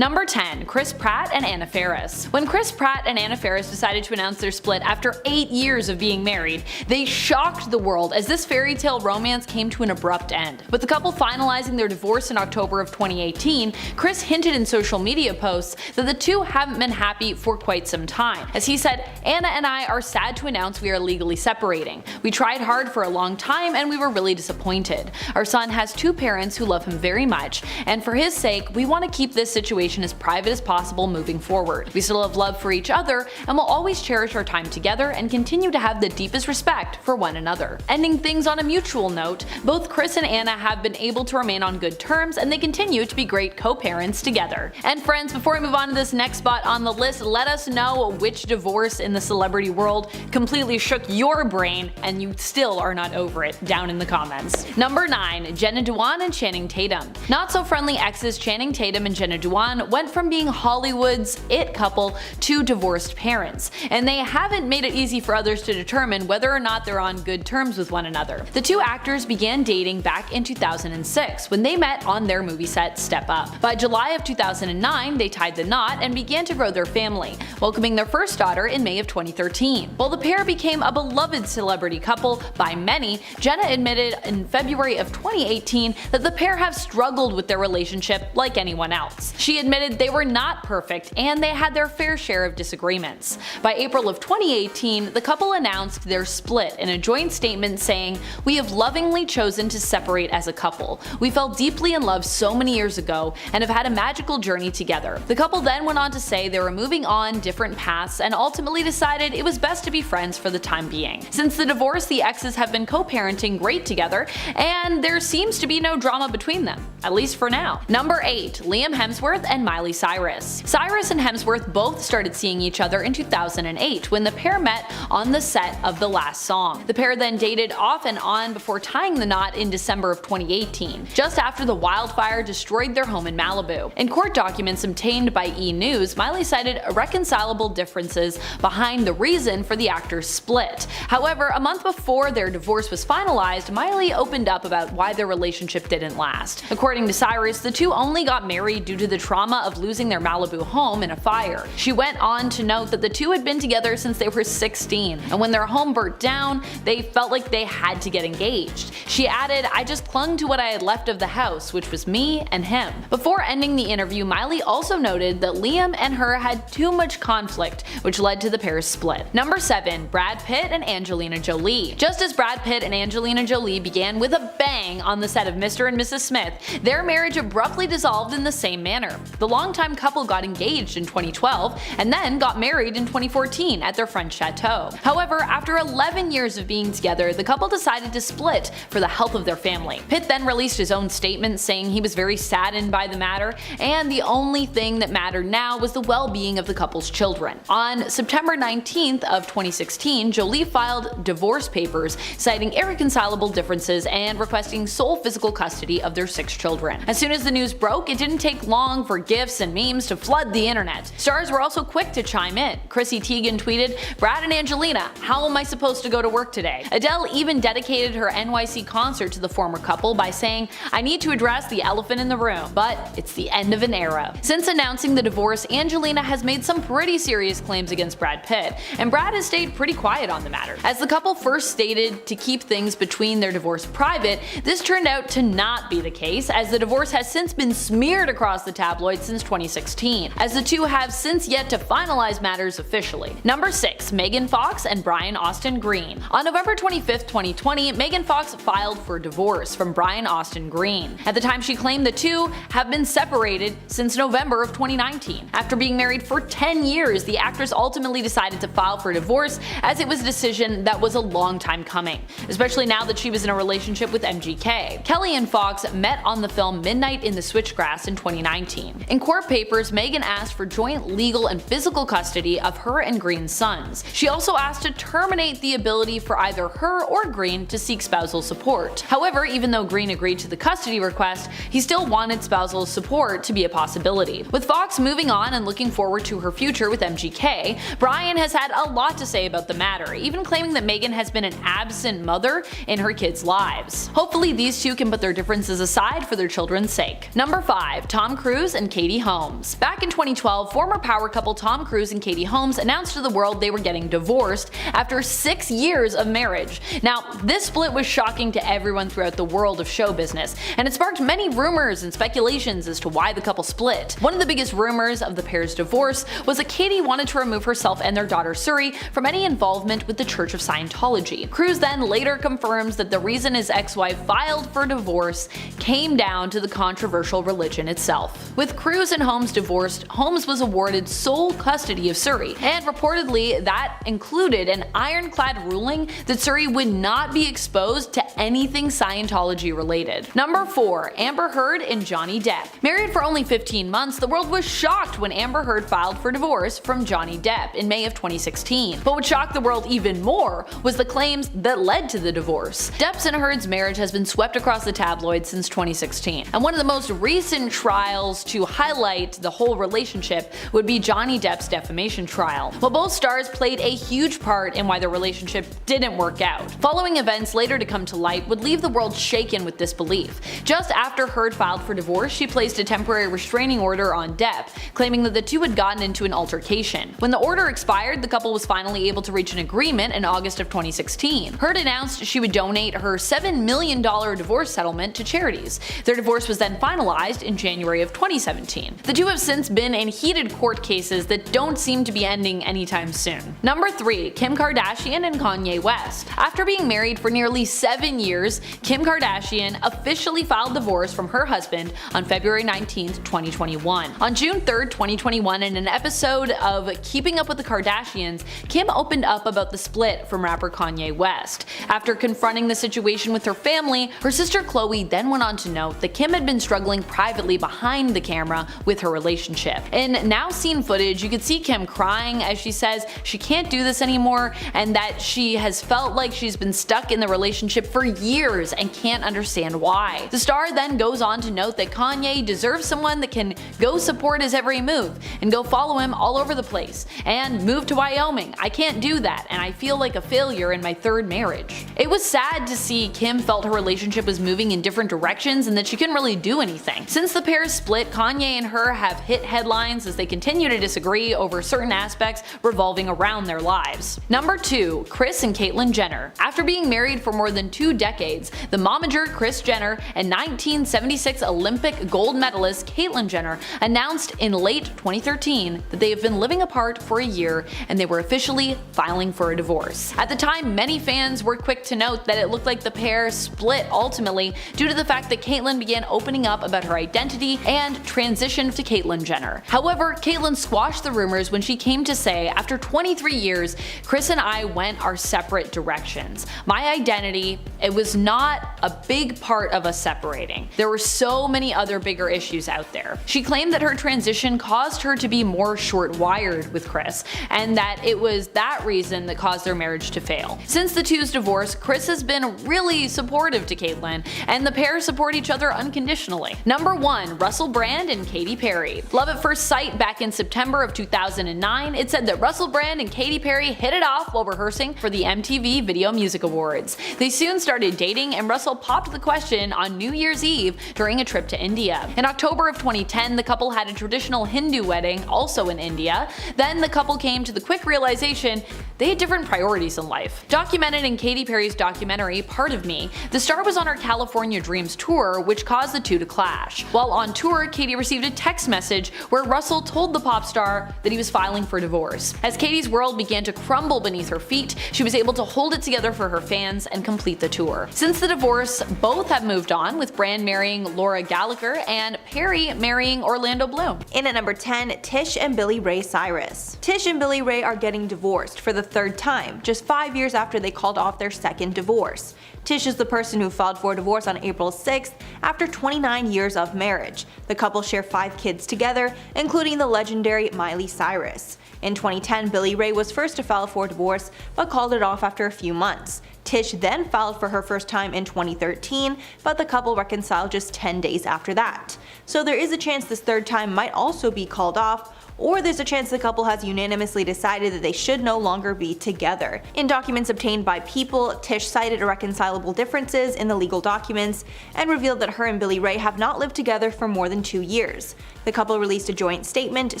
Number 10. Chris Pratt and Anna Faris. When Chris Pratt and Anna Faris decided to announce their split after 8 years of being married, they shocked the world as this fairy tale romance came to an abrupt end. With the couple finalizing their divorce in October of 2018, Chris hinted in social media posts that the two haven't been happy for quite some time. As he said, "Anna and I are sad to announce we are legally separating. We tried hard for a long time and we were really disappointed. Our son has 2 parents who love him very much, and for his sake, we want to keep this situation as private as possible moving forward. We still have love for each other and will always cherish our time together and continue to have the deepest respect for one another." Ending things on a mutual note, both Chris and Anna have been able to remain on good terms and they continue to be great co-parents together. And friends, before we move on to this next spot on the list, let us know which divorce in the celebrity world completely shook your brain and you still are not over it down in the comments. Number 9. Jenna Dewan and Channing Tatum. Not so friendly exes Channing Tatum and Jenna Dewan went from being Hollywood's it couple to divorced parents, and they haven't made it easy for others to determine whether or not they're on good terms with one another. The two actors began dating back in 2006 when they met on their movie set Step Up. By July of 2009, they tied the knot and began to grow their family, welcoming their first daughter in May of 2013. While the pair became a beloved celebrity couple by many, Jenna admitted in February of 2018 that the pair have struggled with their relationship like anyone else. She admitted they were not perfect and they had their fair share of disagreements. By April of 2018, the couple announced their split in a joint statement saying, "We have lovingly chosen to separate as a couple. We fell deeply in love so many years ago and have had a magical journey together." The couple then went on to say they were moving on different paths and ultimately decided it was best to be friends for the time being. Since the divorce, the exes have been co-parenting great together and there seems to be no drama between them, at least for now. Number 8. Liam Hemsworth and Miley Cyrus. Cyrus and Hemsworth both started seeing each other in 2008 when the pair met on the set of The Last Song. The pair then dated off and on before tying the knot in December of 2018, just after the wildfire destroyed their home in Malibu. In court documents obtained by E! News, Miley cited irreconcilable differences behind the reason for the actors' split. However, a month before their divorce was finalized, Miley opened up about why their relationship didn't last. According to Cyrus, the two only got married due to the trauma of losing their Malibu home in a fire. She went on to note that the two had been together since they were 16, and when their home burnt down, they felt like they had to get engaged. She added, "I just clung to what I had left of the house, which was me and him." Before ending the interview, Miley also noted that Liam and her had too much conflict, which led to the pair's split. Number 7. Brad Pitt and Angelina Jolie. Just as Brad Pitt and Angelina Jolie began with a bang on the set of Mr. and Mrs. Smith, their marriage abruptly dissolved in the same manner. The longtime couple got engaged in 2012 and then got married in 2014 at their French chateau. However, after 11 years of being together, the couple decided to split for the health of their family. Pitt then released his own statement saying he was very saddened by the matter and the only thing that mattered now was the well-being of the couple's children. On September 19th of 2016, Jolie filed divorce papers citing irreconcilable differences and requesting sole physical custody of their 6 children. As soon as the news broke, it didn't take long for gifs and memes to flood the internet. Stars were also quick to chime in. Chrissy Teigen tweeted, "Brad and Angelina, how am I supposed to go to work today?" Adele even dedicated her NYC concert to the former couple by saying, "I need to address the elephant in the room, but it's the end of an era." Since announcing the divorce, Angelina has made some pretty serious claims against Brad Pitt, and Brad has stayed pretty quiet on the matter. As the couple first stated to keep things between their divorce private, this turned out to not be the case, as the divorce has since been smeared across the tabloids since 2016, as the two have since yet to finalize matters officially. Number 6. Megan Fox and Brian Austin Green. On November 25th, 2020, Megan Fox filed for divorce from Brian Austin Green. At the time, she claimed the two have been separated since November of 2019. After being married for 10 years, the actress ultimately decided to file for divorce as it was a decision that was a long time coming, especially now that she was in a relationship with MGK. Kelly and Fox met on the film Midnight in the Switchgrass in 2019. In court papers, Megan asked for joint legal and physical custody of her and Green's sons. She also asked to terminate the ability for either her or Green to seek spousal support. However, even though Green agreed to the custody request, he still wanted spousal support to be a possibility. With Fox moving on and looking forward to her future with MGK, Brian has had a lot to say about the matter, even claiming that Megan has been an absent mother in her kids' lives. Hopefully these two can put their differences aside for their children's sake. Number 5. Tom Cruise and and Katie Holmes. Back in 2012, former power couple Tom Cruise and Katie Holmes announced to the world they were getting divorced after 6 years of marriage. Now, this split was shocking to everyone throughout the world of show business, and it sparked many rumors and speculations as to why the couple split. One of the biggest rumors of the pair's divorce was that Katie wanted to remove herself and their daughter Suri from any involvement with the Church of Scientology. Cruise then later confirms that the reason his ex-wife filed for divorce came down to the controversial religion itself. With Cruise and Holmes divorced, Holmes was awarded sole custody of Suri, and reportedly that included an ironclad ruling that Suri would not be exposed to anything Scientology related. Number 4. Amber Heard and Johnny Depp. Married for only 15 months, the world was shocked when Amber Heard filed for divorce from Johnny Depp in May of 2016. But what shocked the world even more was the claims that led to the divorce. Depp's and Heard's marriage has been swept across the tabloids since 2016, and one of the most recent trials to highlight the whole relationship would be Johnny Depp's defamation trial. While both stars played a huge part in why their relationship didn't work out, following events later to come to light would leave the world shaken with disbelief. Just after Heard filed for divorce, she placed a temporary restraining order on Depp, claiming that the two had gotten into an altercation. When the order expired, the couple was finally able to reach an agreement in August of 2016. Heard announced she would donate her $7 million divorce settlement to charities. Their divorce was then finalized in January of 2017. The two have since been in heated court cases that don't seem to be ending anytime soon. Number 3. Kim Kardashian and Kanye West. After being married for nearly 7 years, Kim Kardashian officially filed divorce from her husband on February 19, 2021. On June 3, 2021, in an episode of Keeping Up with the Kardashians, Kim opened up about the split from rapper Kanye West. After confronting the situation with her family, her sister Khloe then went on to note that Kim had been struggling privately behind the camera with her relationship. In now seen footage, you could see Kim crying as she says she can't do this anymore and that she has felt like she's been stuck in the relationship for years and can't understand why. The star then goes on to note that Kanye deserves someone that can go support his every move and go follow him all over the place and move to Wyoming. I can't do that and I feel like a failure in my third marriage. It was sad to see Kim felt her relationship was moving in different directions and that she couldn't really do anything. Since the pair's split, Kanye and her have hit headlines as they continue to disagree over certain aspects revolving around their lives. Number 2. Kris and Caitlyn Jenner. After being married for more than 2 decades, the momager Kris Jenner and 1976 Olympic gold medalist Caitlyn Jenner announced in late 2013 that they have been living apart for a year and they were officially filing for a divorce. At the time, many fans were quick to note that it looked like the pair split ultimately due to the fact that Caitlyn began opening up about her identity and transitioned to Caitlyn Jenner. However, Caitlyn squashed the rumors when she came to say, after 23 years, Kris and I went our separate directions. My identity, it was not a big part of us separating. There were so many other bigger issues out there. She claimed that her transition caused her to be more short-wired with Kris, and that it was that reason that caused their marriage to fail. Since the two's divorce, Kris has been really supportive to Caitlyn, and the pair support each other unconditionally. Number 1. Russell Brand and Katy Perry. Love at first sight. Back in September of 2009, it said that Russell Brand and Katy Perry hit it off while rehearsing for the MTV Video Music Awards. They soon started dating, and Russell popped the question on New Year's Eve during a trip to India. In October of 2010, the couple had a traditional Hindu wedding, also in India. Then the couple came to the quick realization they had different priorities in life. Documented in Katy Perry's documentary Part of Me, the star was on her California Dreams tour, which caused the two to clash. While on tour, Katy received a text message where Russell told the pop star that he was filing for divorce. As Katy's world began to crumble beneath her feet, she was able to hold it together for her fans and complete the tour. Since the divorce, both have moved on, with Brand marrying Laura Gallagher and Perry marrying Orlando Bloom. In at number 10, Tish and Billy Ray Cyrus. Tish and Billy Ray are getting divorced for the 3rd time, just 5 years after they called off their 2nd divorce. Tish is the person who filed for divorce on April 6th after 29 years of marriage. The couple share 5 kids together, including the legendary Miley Cyrus. In 2010, Billy Ray was first to file for divorce, but called it off after a few months. Tish then filed for her first time in 2013, but the couple reconciled just 10 days after that. So there is a chance this 3rd time might also be called off, or there's a chance the couple has unanimously decided that they should no longer be together. In documents obtained by People, Tish cited irreconcilable irreconcilable differences in the legal documents and revealed that her and Billy Ray have not lived together for more than 2 years. The couple released a joint statement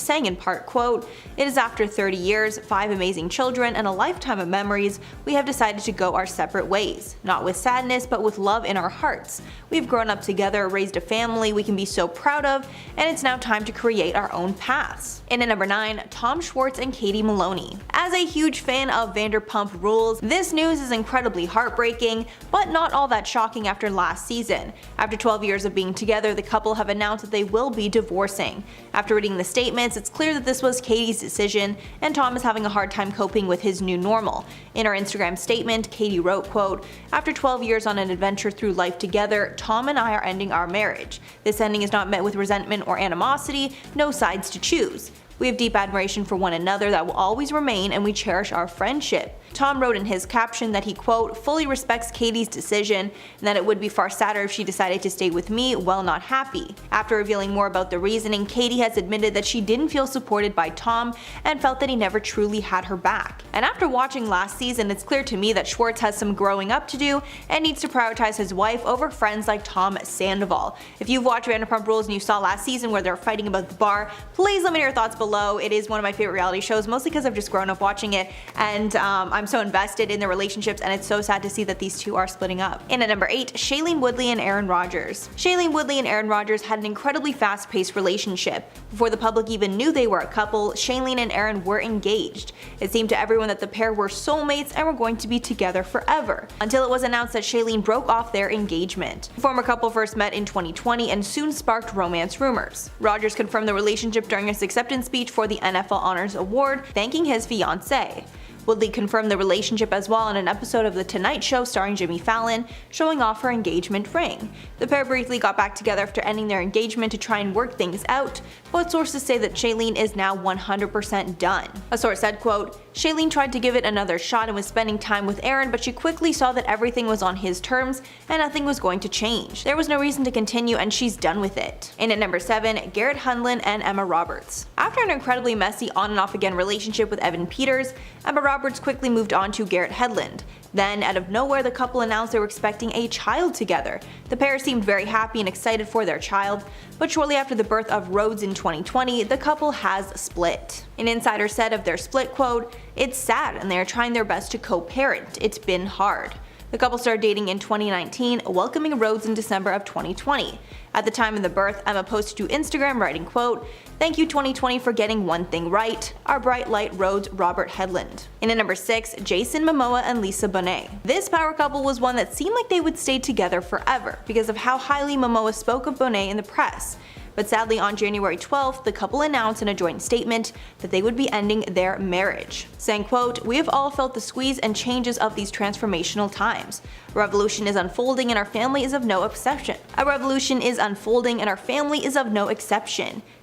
saying in part, quote, "It is after 30 years, 5 amazing children, and a lifetime of memories, we have decided to go our separate ways. Not with sadness, but with love in our hearts. We've grown up together, raised a family we can be so proud of, and it's now time to create our own paths." In at number 9, Tom Schwartz and Katie Maloney. As a huge fan of Vanderpump Rules, this news is incredibly heartbreaking, but not all that shocking after last season. After 12 years of being together, the couple have announced that they will be divorcing. After reading the statements, it's clear that this was Katie's decision, and Tom is having a hard time coping with his new normal. In her Instagram statement, Katie wrote, quote, "After 12 years on an adventure through life together, Tom and I are ending our marriage. This ending is not met with resentment or animosity, no sides to choose. We have deep admiration for one another that will always remain, and we cherish our friendship." Tom wrote in his caption that he, quote, "fully respects Katie's decision and that it would be far sadder if she decided to stay with me while not happy." After revealing more about the reasoning, Katie has admitted that she didn't feel supported by Tom and felt that he never truly had her back. And after watching last season, it's clear to me that Schwartz has some growing up to do and needs to prioritize his wife over friends like Tom Sandoval. If you've watched Vanderpump Rules and you saw last season where they're fighting about the bar, please let me know your thoughts below. It is one of my favorite reality shows, mostly because I've just grown up watching it, and I'm so invested in their relationships, and it's so sad to see that these two are splitting up. In at number 8, Shailene Woodley and Aaron Rodgers. Shailene Woodley and Aaron Rodgers had an incredibly fast-paced relationship. Before the public even knew they were a couple, Shailene and Aaron were engaged. It seemed to everyone that the pair were soulmates and were going to be together forever, until it was announced that Shailene broke off their engagement. The former couple first met in 2020 and soon sparked romance rumors. Rodgers confirmed the relationship during his acceptance speech for the NFL Honors Award, thanking his fiancée. Woodley confirmed the relationship as well in an episode of The Tonight Show starring Jimmy Fallon, showing off her engagement ring. The pair briefly got back together after ending their engagement to try and work things out, but sources say that Shailene is now 100% done. A source said, quote, "Shailene tried to give it another shot and was spending time with Aaron, but she quickly saw that everything was on his terms and nothing was going to change. There was no reason to continue and she's done with it." In at number 7, Garrett Hedland and Emma Roberts. After an incredibly messy on and off again relationship with Evan Peters, Emma Roberts quickly moved on to Garrett Hedland. Then, out of nowhere, the couple announced they were expecting a child together. The pair seemed very happy and excited for their child, but shortly after the birth of Rhodes in 2020, the couple has split. An insider said of their split, quote, "It's sad and they are trying their best to co-parent. It's been hard." The couple started dating in 2019, welcoming Rhodes in December of 2020. At the time of the birth, Emma posted to Instagram writing, quote, "Thank you 2020 for getting one thing right. Our bright light Rhodes Robert Hedland." In at number 6, Jason Momoa and Lisa Bonet. This power couple was one that seemed like they would stay together forever because of how highly Momoa spoke of Bonet in the press. But sadly, on January 12th, the couple announced in a joint statement that they would be ending their marriage, saying, quote, "We have all felt the squeeze and changes of these transformational times. A revolution is unfolding and our family is of no exception.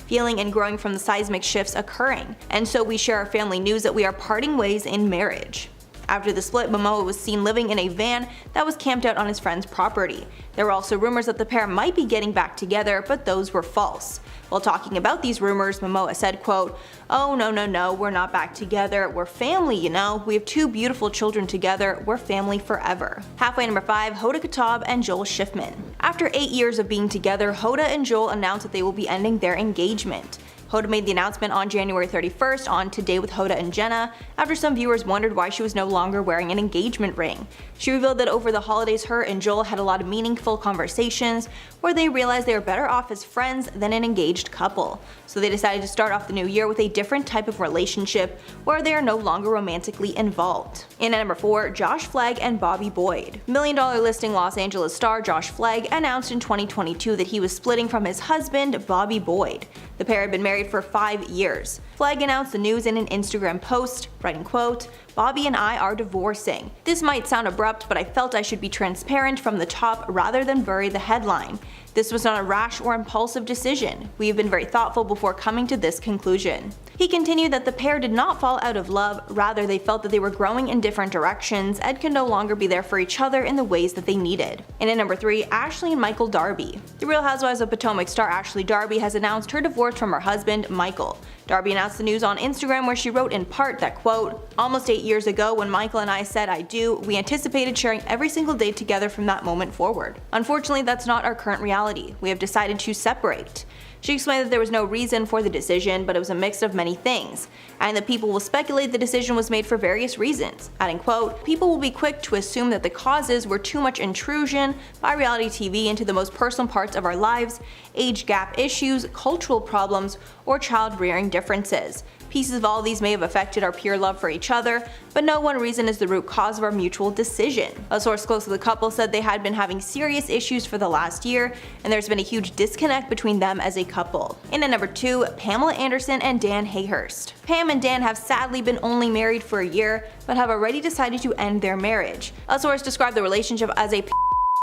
Feeling and growing from the seismic shifts occurring. And so we share our family news that we are parting ways in marriage." After the split, Momoa was seen living in a van that was camped out on his friend's property. There were also rumors that the pair might be getting back together, but those were false. While talking about these rumors, Momoa said, quote, "Oh no, we're not back together. We're family, you know. We have 2 beautiful children together. We're family forever." Halfway number 5, Hoda and Joel Schiffman. After 8 years of being together, Hoda and Joel announced that they will be ending their engagement. Hoda made the announcement on January 31st on Today with Hoda and Jenna, after some viewers wondered why she was no longer wearing an engagement ring. She revealed that over the holidays her and Joel had a lot of meaningful conversations where they realized they were better off as friends than an engaged couple. So they decided to start off the new year with a different type of relationship where they are no longer romantically involved. In at number 4, Josh Flagg and Bobby Boyd. $1 Million Listing Los Angeles star Josh Flagg announced in 2022 that he was splitting from his husband, Bobby Boyd. The pair had been married for 5 years. Flagg announced the news in an Instagram post, writing, quote, "Bobby and I are divorcing. This might sound abrupt, but I felt I should be transparent from the top rather than bury the headline. This was not a rash or impulsive decision. We have been very thoughtful before coming to this conclusion." He continued that the pair did not fall out of love, rather they felt that they were growing in different directions and could no longer be there for each other in the ways that they needed. And at number 3, Ashley and Michael Darby. The Real Housewives of Potomac star Ashley Darby has announced her divorce from her husband, Michael. Darby announced the news on Instagram, where she wrote in part that, quote, "Almost 8 years ago when Michael and I said I do, we anticipated sharing every single day together from that moment forward. Unfortunately, that's not our current reality. We have decided to separate." She explained that there was no reason for the decision, but it was a mix of many things, and that people will speculate the decision was made for various reasons, adding, quote, "People will be quick to assume that the causes were too much intrusion by reality TV into the most personal parts of our lives, age gap issues, cultural problems, or child rearing differences. Pieces of all these may have affected our pure love for each other, but no one reason is the root cause of our mutual decision." A source close to the couple said they had been having serious issues for the last year, and there's been a huge disconnect between them as a couple. In at number 2, Pamela Anderson and Dan Hayhurst. Pam and Dan have sadly been only married for a year, but have already decided to end their marriage. A source described the relationship as a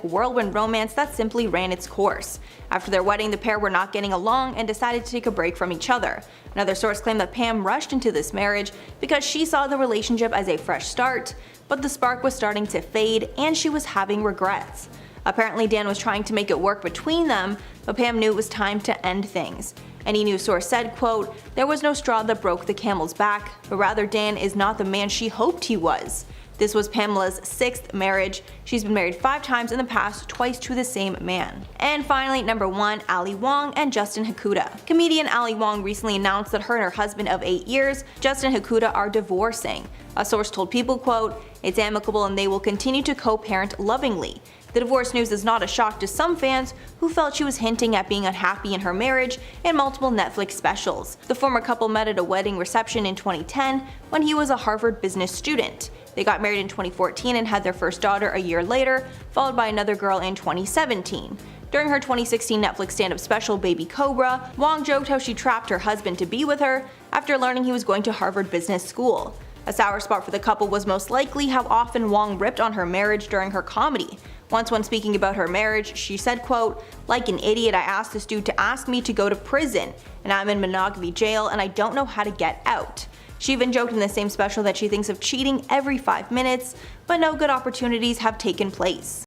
whirlwind romance that simply ran its course. After their wedding, the pair were not getting along and decided to take a break from each other. Another source claimed that Pam rushed into this marriage because she saw the relationship as a fresh start, but the spark was starting to fade and she was having regrets. Apparently Dan was trying to make it work between them, but Pam knew it was time to end things. Any news source said, quote, "There was no straw that broke the camel's back, but rather Dan is not the man she hoped he was." This was Pamela's 6th marriage. She's been married 5 times in the past, twice to the same man. And finally, number 1, Ali Wong and Justin Hakuda. Comedian Ali Wong recently announced that her and her husband of 8 years, Justin Hakuda, are divorcing. A source told People, quote, "It's amicable and they will continue to co-parent lovingly." The divorce news is not a shock to some fans who felt she was hinting at being unhappy in her marriage in multiple Netflix specials. The former couple met at a wedding reception in 2010 when he was a Harvard business student. They got married in 2014 and had their first daughter a year later, followed by another girl in 2017. During her 2016 Netflix stand-up special Baby Cobra, Wong joked how she trapped her husband to be with her after learning he was going to Harvard Business School. A sour spot for the couple was most likely how often Wong ripped on her marriage during her comedy. Once when speaking about her marriage, she said, quote, "Like an idiot, I asked this dude to ask me to go to prison, and I'm in monogamy jail and I don't know how to get out." She even joked in the same special that she thinks of cheating every 5 minutes, but no good opportunities have taken place.